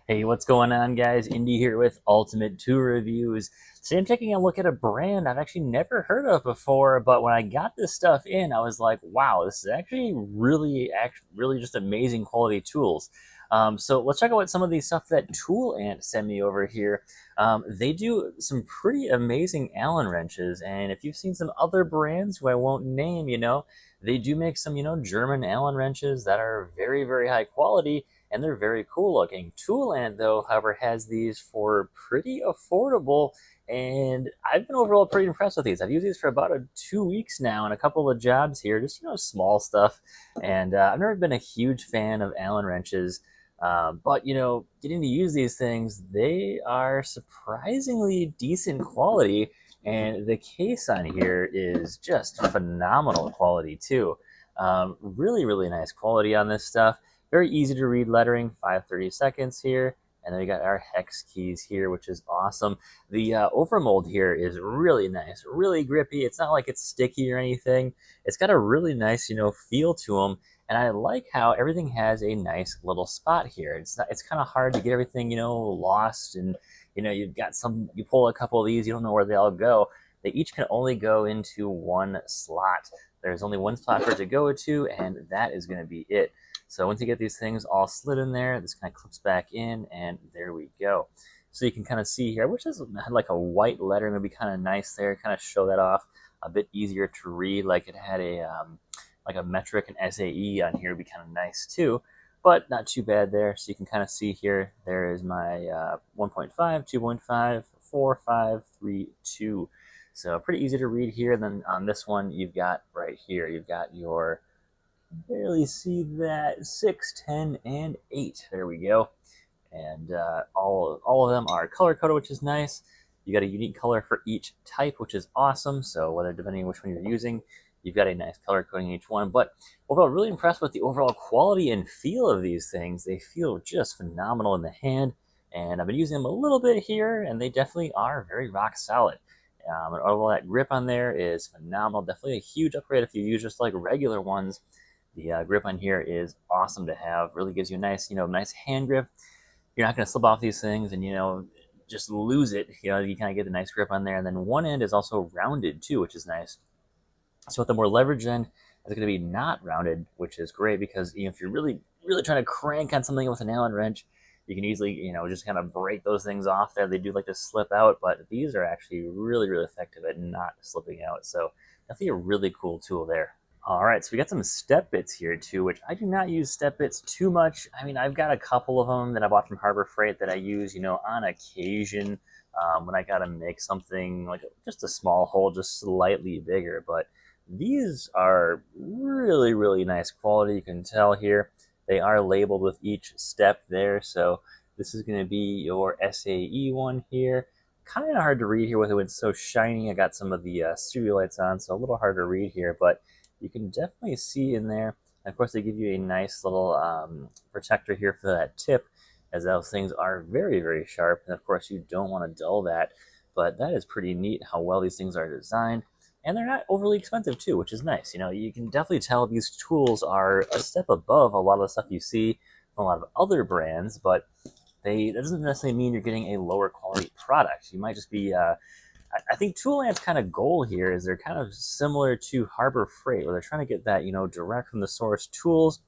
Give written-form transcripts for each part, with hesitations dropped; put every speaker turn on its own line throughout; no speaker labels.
Hey, what's going on, guys? Indy here with Ultimate 2 Reviews. Today I'm taking a look at a brand I've actually never heard of before, but when I got this stuff in, I was like, wow, this is actually really just amazing quality tools. So let's check out what some of these stuff that Toolant sent me over here. They do some pretty amazing Allen wrenches, and if you've seen some other brands who I won't name, they do make some, German Allen wrenches that are very, very high quality and they're very cool looking. Toolant, though, however, has these for pretty affordable, and I've been overall pretty impressed with these. I've used these for about 2 weeks now and a couple of jobs here, just small stuff. And I've never been a huge fan of Allen wrenches, but getting to use these things, they are surprisingly decent quality, and the case on here is just phenomenal quality too. Really, really nice quality on this stuff. Very easy to read lettering, 5/32 here. And then we got our hex keys here, which is awesome. The overmold here is really nice, really grippy. It's not like it's sticky or anything. It's got a really nice, feel to them. And I like how everything has a nice little spot here. It's kind of hard to get everything, lost. And, you pull a couple of these, you don't know where they all go. They each can only go into one slot. There's only one slot for it to go to, and that is going to be it. So once you get these things all slid in there, this kind of clips back in, and there we go. So you can kind of see here, I wish this had like a white lettering would be kind of nice there, kind of show that off a bit easier to read, like it had a like a metric and SAE on here would be kind of nice too, but not too bad there. So you can kind of see here, there is my 1.5, 2.5, 4, 5, 3, 2. So pretty easy to read here. And then on this one, you've got right here, you've got your barely see that 6, 10, and 8. There we go. And all of them are color coded, which is nice. You got a unique color for each type, which is awesome. So whether depending on which one you're using, you've got a nice color coding in each one. But overall, really impressed with the overall quality and feel of these things. They feel just phenomenal in the hand. And I've been using them a little bit here, and they definitely are very rock solid. And overall, that grip on there is phenomenal. Definitely a huge upgrade if you use just like regular ones. The grip on here is awesome to have. Really gives you a nice, nice hand grip. You're not going to slip off these things and, just lose it. You kind of get a nice grip on there. And then one end is also rounded too, which is nice. So with the more leverage end, it's going to be not rounded, which is great because if you're really, really trying to crank on something with an Allen wrench, you can easily, just kind of break those things off there. They do like to slip out, but these are actually really, really effective at not slipping out. So definitely a really cool tool there. All right, so we got some step bits here too, which I do not use step bits too much. I mean, I've got a couple of them that I bought from Harbor Freight that I use, on occasion when I gotta make something like just a small hole, just slightly bigger. But these are really, really nice quality. You can tell here they are labeled with each step there. So this is going to be your SAE one here. Kind of hard to read here with it when it's so shiny. I got some of the studio lights on, so a little hard to read here, but you can definitely see in there. And of course, they give you a nice little protector here for that tip, as those things are very, very sharp. And of course, you don't want to dull that. But that is pretty neat how well these things are designed. And they're not overly expensive too, which is nice. You can definitely tell these tools are a step above a lot of the stuff you see from a lot of other brands, but that doesn't necessarily mean you're getting a lower quality product. You might just be I think Toolant's kind of goal here is they're kind of similar to Harbor Freight, where they're trying to get that, direct from the source tools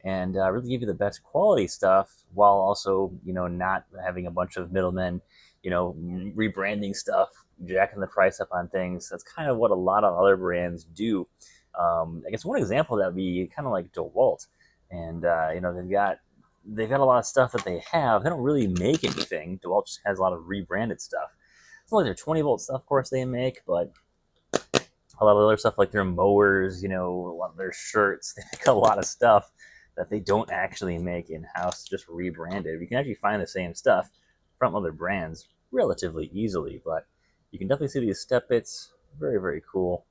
and really give you the best quality stuff while also, not having a bunch of middlemen, rebranding stuff, jacking the price up on things. That's kind of what a lot of other brands do. I guess one example that would be kind of like DeWalt. And, they've got a lot of stuff that they have. They don't really make anything. DeWalt just has a lot of rebranded stuff. It's not like their 20-volt stuff, of course, they make, but a lot of other stuff like their mowers, a lot of their shirts, they make a lot of stuff that they don't actually make in-house, just rebranded. You can actually find the same stuff from other brands relatively easily, but you can definitely see these step bits. Very, very cool.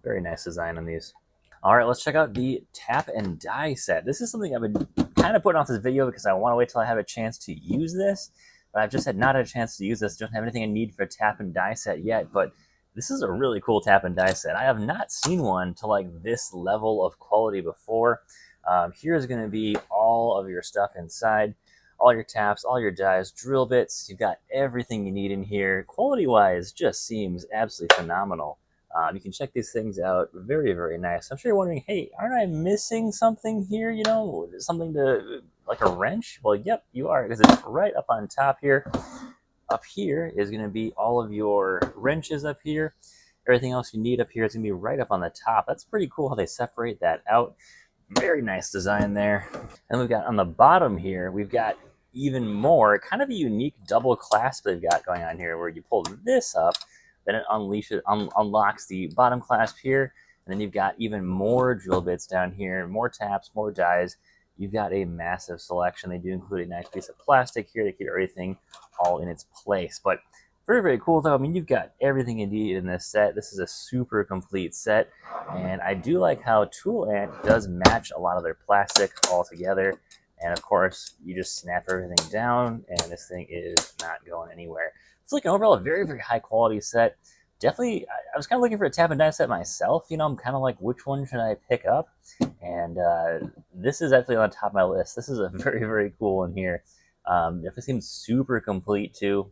Very nice design on these. All right, let's check out the tap and die set. This is something I've been kind of putting off this video because I want to wait till I have a chance to use this, but I've just not had a chance to use this. Don't have anything I need for a tap and die set yet, but this is a really cool tap and die set. I have not seen one to like this level of quality before. Here's going to be all of your stuff inside, all your taps, all your dies, drill bits. You've got everything you need in here. Quality-wise, just seems absolutely phenomenal. You can check these things out. Very, very nice. I'm sure you're wondering, hey, aren't I missing something here? You know, something to, like a wrench? Well, yep, you are, because it's right up on top here. Up here is going to be all of your wrenches up here. Everything else you need up here is going to be right up on the top. That's pretty cool how they separate that out. Very nice design there. And we've got on the bottom here, we've got even more, kind of a unique double clasp they've got going on here, where you pull this up, then it unlocks the bottom clasp here, and then you've got even more drill bits down here, more taps, more dies. You've got a massive selection. They do include a nice piece of plastic here to keep everything all in its place. But very, very cool though. I mean, you've got everything you need in this set. This is a super complete set. And I do like how Toolant does match a lot of their plastic all together. And of course, you just snap everything down and this thing is not going anywhere. It's like an overall a very, very high quality set. Definitely, I was kind of looking for a tap and die set myself. You know, I'm kind of like, which one should I pick up? And this is actually on the top of my list. This is a very, very cool one here. Definitely seems super complete too.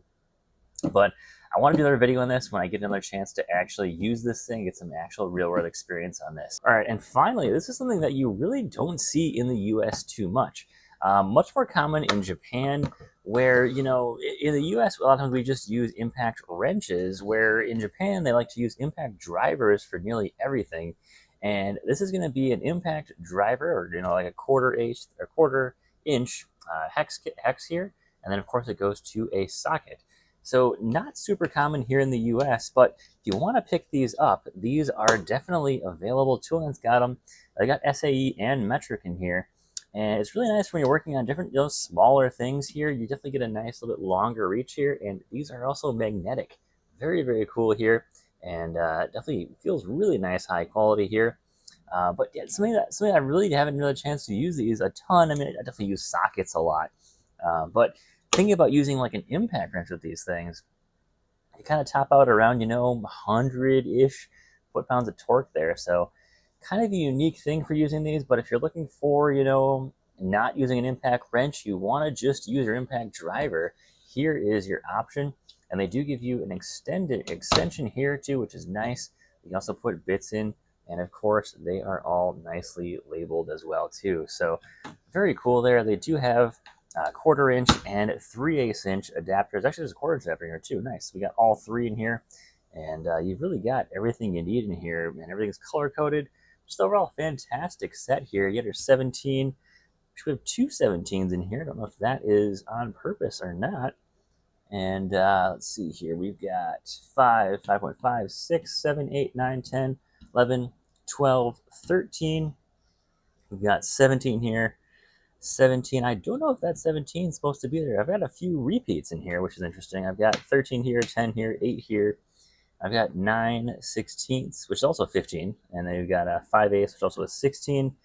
But I want to do another video on this when I get another chance to actually use this thing, get some actual real-world experience on this. All right, and finally, this is something that you really don't see in the US too much. Much more common in Japan, where, you know, in the US, a lot of times we just use impact wrenches, where in Japan, they like to use impact drivers for nearly everything. And this is going to be an impact driver, or, you know, like a quarter inch hex here. And then, of course, it goes to a socket. So not super common here in the US, but if you want to pick these up, these are definitely available. Toolant's got them. They got SAE and metric in here. And it's really nice when you're working on different, you know, smaller things here. You definitely get a nice little bit longer reach here. And these are also magnetic. Very, very cool here. And definitely feels really nice, high quality here. But yeah, something I really haven't had a chance to use these a ton. I mean, I definitely use sockets a lot. But thinking about using like an impact wrench with these things, you kind of top out around, you know, 100-ish foot-pounds of torque there. So kind of a unique thing for using these. But if you're looking for, you know, not using an impact wrench, you want to just use your impact driver, here is your option. And they do give you an extension here too, which is nice. You can also put bits in. And of course, they are all nicely labeled as well too. So very cool there. They do have 1/4 inch and 3/8 inch adapters. Actually, there's a 1/4 inch adapter here too. Nice. We got all three in here. And you've really got everything you need in here. And everything's color coded. Just overall fantastic set here. You got your 17. We have two 17s in here. I don't know if that is on purpose or not. And let's see here. We've got 5, 5.5, 6, 7, 8, 9, 10, 11, 12, 13. We've got 17 here. 17. I don't know if that 17 is supposed to be there. I've got a few repeats in here, which is interesting. I've got 13 here, 10 here, 8 here. I've got 9/16, which is also 15. And then we've got a 5/8, which is also a 16.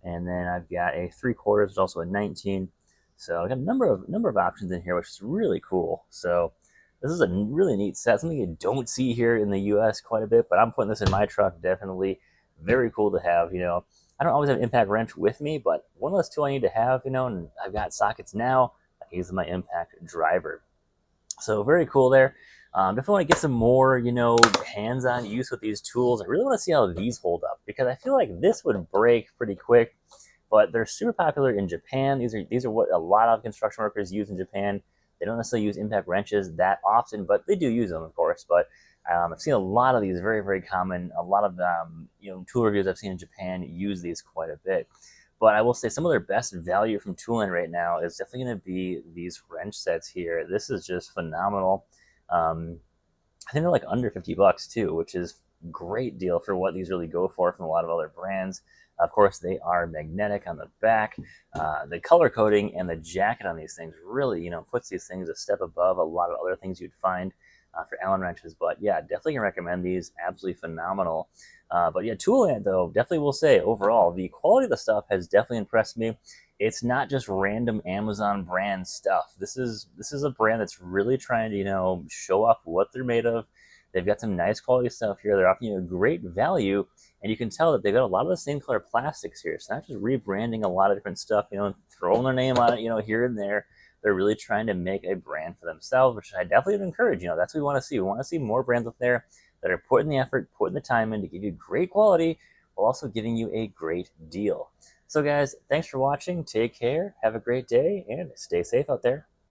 And then I've got a 3/4, which is also a 19. So I've got a number of options in here, which is really cool. So this is a really neat set, something you don't see here in the US quite a bit, but I'm putting this in my truck, definitely. Very cool to have, you know. I don't always have an impact wrench with me, but one less tool I need to have, you know, and I've got sockets now. I can use my impact driver. So very cool there. Definitely want to get some more, you know, hands-on use with these tools. I really want to see how these hold up, because I feel like this would break pretty quick, but they're super popular in Japan. These are what a lot of construction workers use in Japan. They don't necessarily use impact wrenches that often, but they do use them, of course. But I've seen a lot of these, very, very common. A lot of you know, tool reviews I've seen in Japan use these quite a bit. But I will say some of their best value from Toolant right now is definitely going to be these wrench sets here. This is just phenomenal. I think they're like under 50 bucks too, which is a great deal for what these really go for from a lot of other brands. Of course, they are magnetic on the back. The color coding and the jacket on these things really, you know, puts these things a step above a lot of other things you'd find for Allen wrenches. But yeah, definitely can recommend these. Absolutely phenomenal. But yeah, Toolant though, definitely will say overall, the quality of the stuff has definitely impressed me. It's not just random Amazon brand stuff. This is a brand that's really trying to, you know, show off what they're made of. They've got some nice quality stuff here. They're offering you a great value, and you can tell that they've got a lot of the same color plastics here. So not just rebranding a lot of different stuff, throwing their name on it, here and there. They're really trying to make a brand for themselves, which I definitely would encourage. That's what we want to see. We want to see more brands up there that are putting the effort, putting the time in to give you great quality while also giving you a great deal. So guys, thanks for watching. Take care, have a great day, and stay safe out there.